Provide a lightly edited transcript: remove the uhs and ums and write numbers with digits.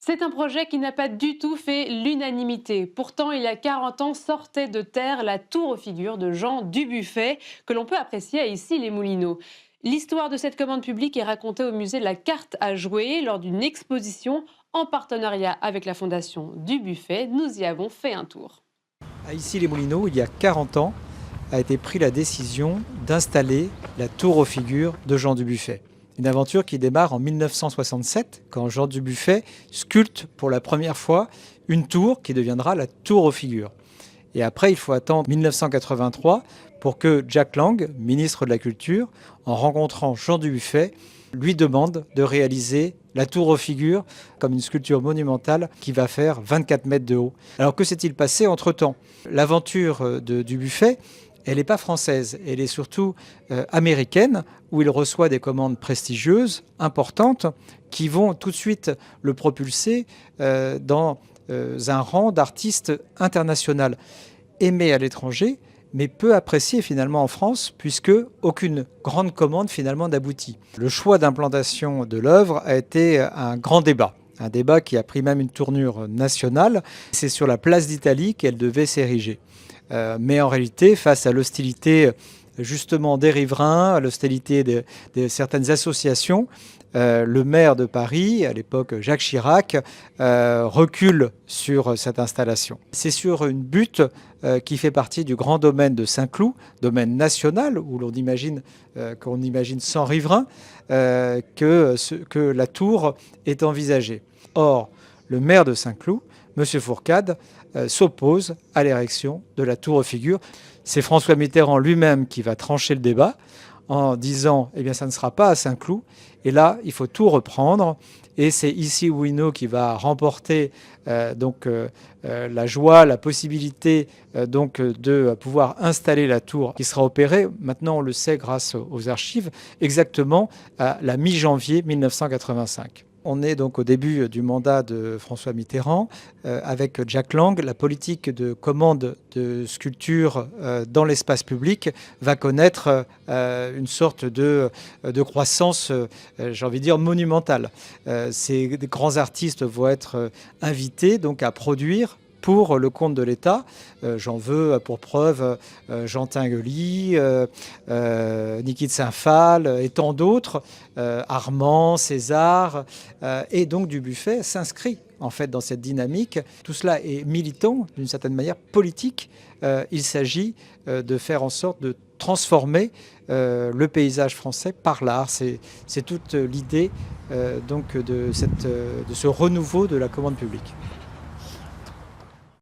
C'est un projet qui n'a pas du tout fait l'unanimité. Pourtant, il y a 40 ans, sortait de terre la tour aux figures de Jean Dubuffet, que l'on peut apprécier à Issy-les-Moulineaux. L'histoire de cette commande publique est racontée au musée de la carte à jouer lors d'une exposition en partenariat avec la fondation Dubuffet. Nous y avons fait un tour. À Issy-les-Moulineaux, il y a 40 ans, a été prise la décision d'installer la tour aux figures de Jean Dubuffet. Une aventure qui démarre en 1967, quand Jean Dubuffet sculpte pour la première fois une tour qui deviendra la tour aux figures. Et après, il faut attendre 1983 pour que Jack Lang, ministre de la Culture, en rencontrant Jean Dubuffet, lui demande de réaliser la tour aux figures comme une sculpture monumentale qui va faire 24 mètres de haut. Alors que s'est-il passé entre-temps? L'aventure de Dubuffet, elle n'est pas française, elle est surtout américaine, où il reçoit des commandes prestigieuses, importantes, qui vont tout de suite le propulser dans un rang d'artiste international, aimé à l'étranger, mais peu apprécié finalement en France, puisque aucune grande commande finalement n'aboutit. Le choix d'implantation de l'œuvre a été un grand débat. Un débat qui a pris même une tournure nationale. C'est sur la place d'Italie qu'elle devait s'ériger. Mais en réalité, face à l'hostilité justement des riverains, à l'hostilité de certaines associations, le maire de Paris, à l'époque Jacques Chirac, recule sur cette installation. C'est sur une butte qui fait partie du grand domaine de Saint-Cloud, domaine national, où l'on imagine qu'on imagine 100 riverains, que la tour est envisagée. Or, le maire de Saint-Cloud, M. Fourcade, s'oppose à l'érection de la tour aux figures. C'est François Mitterrand lui-même qui va trancher le débat en disant « eh bien, ça ne sera pas à Saint-Cloud ». Et là, il faut tout reprendre. Et c'est Issy-les-Moulineaux qui va remporter la joie, la possibilité de pouvoir installer la tour qui sera opérée. Maintenant, on le sait grâce aux archives, exactement à la mi-janvier 1985. On est donc au début du mandat de François Mitterrand avec Jack Lang. La politique de commande de sculpture dans l'espace public va connaître une sorte de croissance, j'ai envie de dire, monumentale. Ces grands artistes vont être invités donc à produire pour le compte de l'État. J'en veux pour preuve Jean Tinguely, Niki de Saint-Phal et tant d'autres, Armand, César, et donc Dubuffet s'inscrit en fait dans cette dynamique. Tout cela est militant, d'une certaine manière politique. Il s'agit de faire en sorte de transformer le paysage français par l'art. C'est toute l'idée de ce renouveau de la commande publique.